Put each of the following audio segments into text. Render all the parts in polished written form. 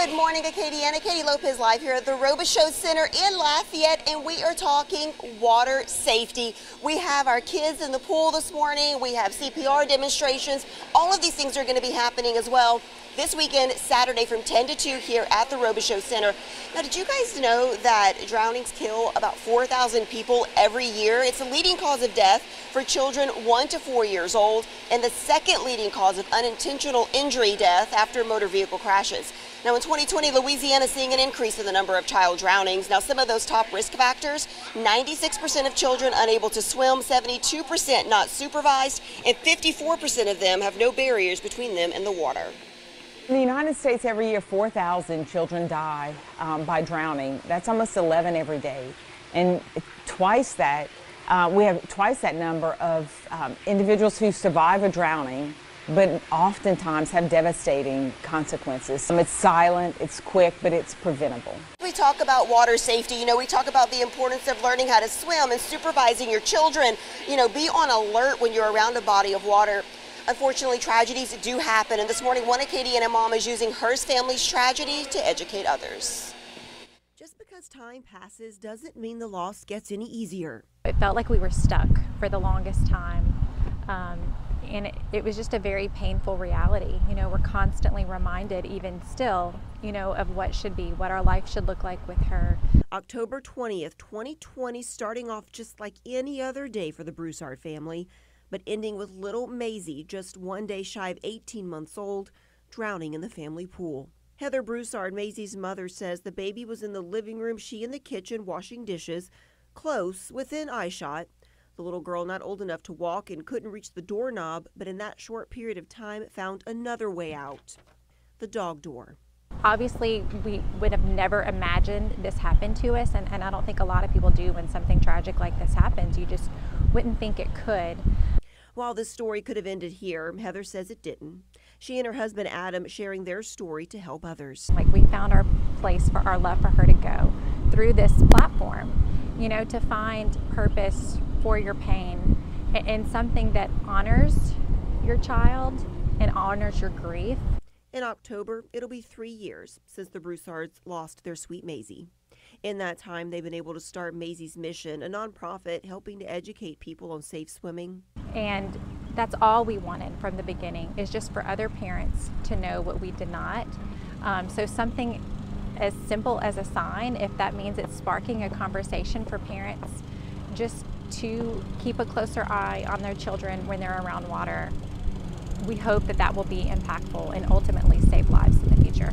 Good morning, Acadiana. Katie Lopez live here at the Robichaux Center in Lafayette, and we are talking water safety. We have our kids in the pool this morning. We have CPR demonstrations. All of these things are going to be happening as well this weekend, Saturday from 10 to 2 here at the Robichaux Center. Now, did you guys know that drownings kill about 4,000 people every year? It's the leading cause of death for children 1 to 4 years old, and the second leading cause of unintentional injury death after motor vehicle crashes. Now, in 2020, Louisiana is seeing an increase in the number of child drownings. Now, some of those top risk factors: 96% of children unable to swim, 72% not supervised, and 54% of them have no barriers between them and the water. In the United States, every year, 4,000 children die by drowning. That's almost 11 every day. And twice that, we have twice that number of individuals who survive a drowning, but oftentimes have devastating consequences. It's silent, it's quick, but it's preventable. We talk about water safety. We talk about the importance of learning how to swim and supervising your children. Be on alert when you're around a body of water. Unfortunately, tragedies do happen, and this morning, one Acadiana mom is using her family's tragedy to educate others. Just because time passes doesn't mean the loss gets any easier. It felt like we were stuck for the longest time, and it was just a very painful reality. We're constantly reminded, even still, of what should be, what our life should look like with her. October 20th, 2020, starting off just like any other day for the Broussard family, but ending with little Mazie, just 1 day shy of 18 months old, drowning in the family pool. Heather Broussard, Mazie's mother, says the baby was in the living room, she in the kitchen washing dishes, close, within eyeshot. The little girl not old enough to walk and couldn't reach the doorknob, but in that short period of time found another way out: the dog door. Obviously, we would have never imagined this happened to us, and I don't think a lot of people do when something tragic like this happens. You just wouldn't think it could. While this story could have ended here, Heather says it didn't. She and her husband Adam sharing their story to help others. We found our place for our love for her to go through this platform, to find purpose for your pain and something that honors your child and honors your grief. In October, it'll be 3 years since the Broussards lost their sweet Mazie. In that time, they've been able to start Mazie's Mission, a nonprofit helping to educate people on safe swimming. And that's all we wanted from the beginning, is just for other parents to know what we did not. So something as simple as a sign, if that means it's sparking a conversation for parents, just to keep a closer eye on their children when they're around water. We hope that that will be impactful and ultimately save lives in the future.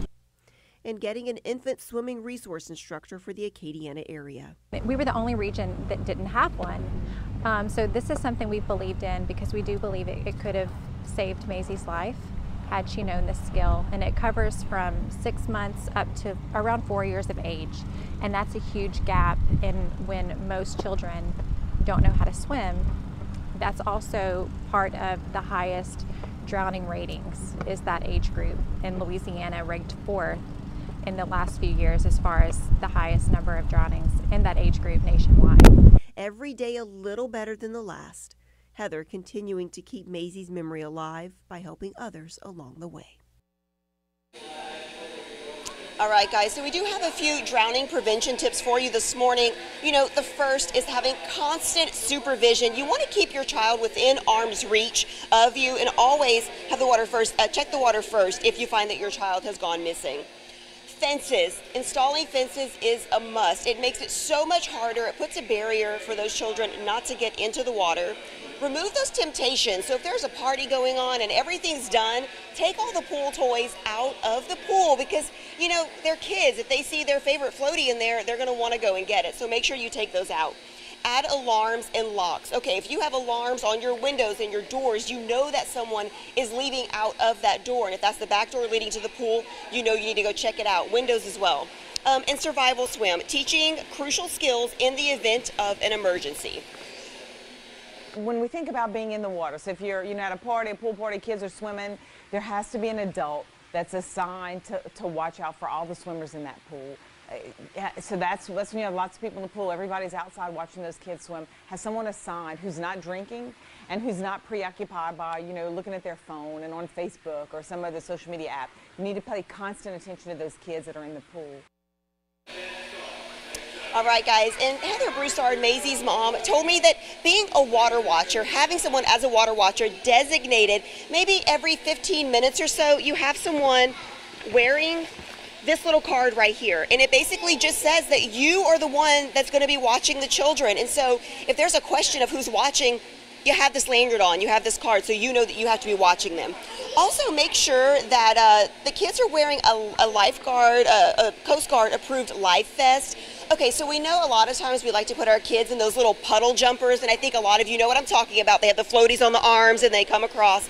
And getting an infant swimming resource instructor for the Acadiana area. We were the only region that didn't have one. So this is something we've believed in, because we do believe it could have saved Mazie's life had she known this skill. And it covers from 6 months up to around 4 years of age. And that's a huge gap in when most children don't know how to swim. That's also part of the highest drowning ratings, is that age group. In Louisiana, ranked 4th in the last few years as far as the highest number of drownings in that age group nationwide. Every day a little better than the last. Heather continuing to keep Mazie's memory alive by helping others along the way. All right, guys, so we do have a few drowning prevention tips for you this morning. The first is having constant supervision. You want to keep your child within arm's reach of you, and always have the water first. Check the water first if you find that your child has gone missing. Fences. Installing fences is a must. It makes it so much harder. It puts a barrier for those children not to get into the water. Remove those temptations. So if there's a party going on and everything's done, take all the pool toys out of the pool, because, they're kids. If they see their favorite floaty in there, they're going to want to go and get it. So make sure you take those out. Add alarms and locks. Okay, if you have alarms on your windows and your doors, you know that someone is leaving out of that door. And if that's the back door leading to the pool, you need to go check it out. Windows as well. And survival swim, teaching crucial skills in the event of an emergency. When we think about being in the water, so if you're at a party, a pool party, kids are swimming, there has to be an adult that's assigned to watch out for all the swimmers in that pool. Yeah, so that's when you have lots of people in the pool. Everybody's outside watching those kids swim. Has someone assigned who's not drinking and who's not preoccupied by, looking at their phone and on Facebook or some other social media app. You need to pay constant attention to those kids that are in the pool. All right, guys, and Heather Broussard, Mazie's mom, told me that being a water watcher, having someone as a water watcher designated, maybe every 15 minutes or so, you have someone wearing this little card right here, and it basically just says that you are the one that's going to be watching the children. And so if there's a question of who's watching, you have this lanyard on, you have this card, so you know that you have to be watching them. Also, make sure that the kids are wearing a lifeguard, a Coast Guard approved life vest. Okay, so we know a lot of times we like to put our kids in those little puddle jumpers, and I think a lot of you know what I'm talking about. They have the floaties on the arms and they come across.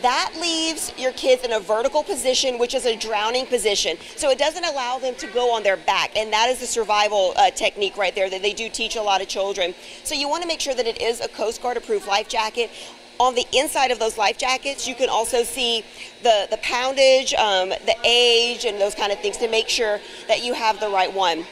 That leaves your kids in a vertical position, which is a drowning position. So it doesn't allow them to go on their back, and that is the survival technique right there that they do teach a lot of children. So you want to make sure that it is a Coast Guard approved life jacket. On the inside of those life jackets, you can also see the poundage, the age, and those kind of things to make sure that you have the right one.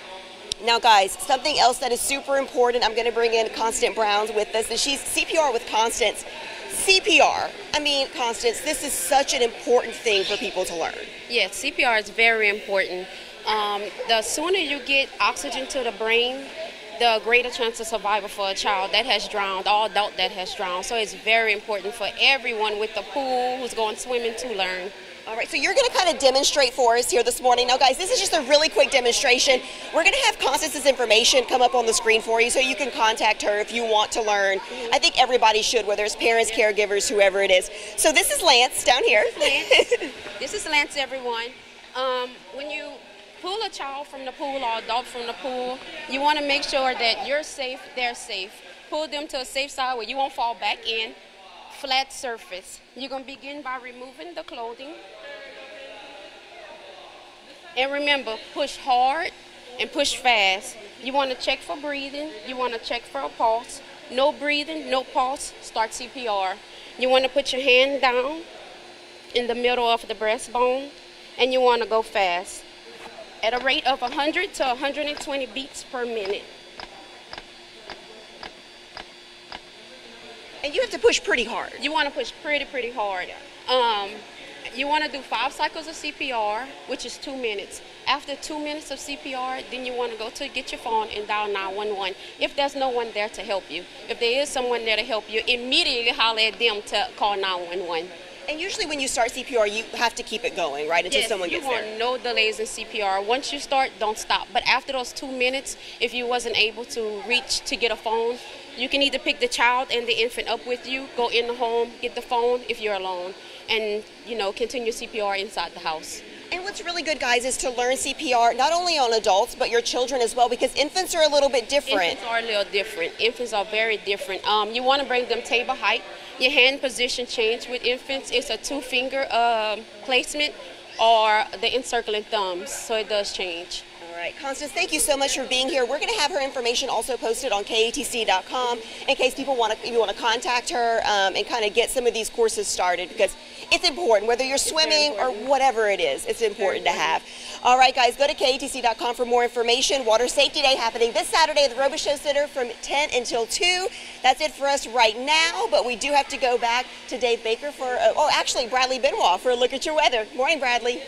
Now, guys, something else that is super important, I'm going to bring in Constance Browns with us, and she's CPR with Constance. CPR, I mean, Constance, this is such an important thing for people to learn. Yes, CPR is very important. The sooner you get oxygen to the brain, the greater chance of survival for a child that has drowned, or adult that has drowned. So it's very important for everyone with the pool who's going swimming to learn. All right, so you're going to kind of demonstrate for us here this morning. Now, guys, this is just a really quick demonstration. We're going to have Constance's information come up on the screen for you so you can contact her if you want to learn. I think everybody should, whether it's parents, caregivers, whoever it is. So this is Lance down here. This is Lance, everyone. When you pull a child from the pool or adult from the pool, you want to make sure that you're safe, they're safe. Pull them to a safe side where you won't fall back in. Flat surface. You're going to begin by removing the clothing. And remember, push hard and push fast. You want to check for breathing. You want to check for a pulse. No breathing, no pulse, start CPR. You want to put your hand down in the middle of the breastbone, and you want to go fast at a rate of 100 to 120 beats per minute. And you have to push pretty hard. You want to push pretty hard. You want to do 5 cycles of CPR, which is 2 minutes. After 2 minutes of CPR, then you want to go to get your phone and dial 911 if there's no one there to help you. If there is someone there to help you, immediately holler at them to call 911. And usually when you start CPR, you have to keep it going, right, until someone gets there. You want no delays in CPR. Once you start, don't stop. But after those 2 minutes, if you wasn't able to reach to get a phone, you can either pick the child and the infant up with you, go in the home, get the phone if you're alone, and, continue CPR inside the house. And what's really good, guys, is to learn CPR not only on adults, but your children as well, because infants are a little bit different. Infants are a little different. Infants are very different. You want to bring them table height. Your hand position change with infants. It's a 2-finger placement or the encircling thumbs, so it does change. All right, Constance, thank you so much for being here. We're going to have her information also posted on KATC.com in case people want to contact her and kind of get some of these courses started, because it's important, whether you're swimming or whatever it is, it's important to have. All right, guys, go to KATC.com for more information. Water Safety Day happening this Saturday at the Robichaux Center from 10 until 2. That's it for us right now, but we do have to go back to Dave Baker for, actually Bradley Benoit for a look at your weather. Morning, Bradley.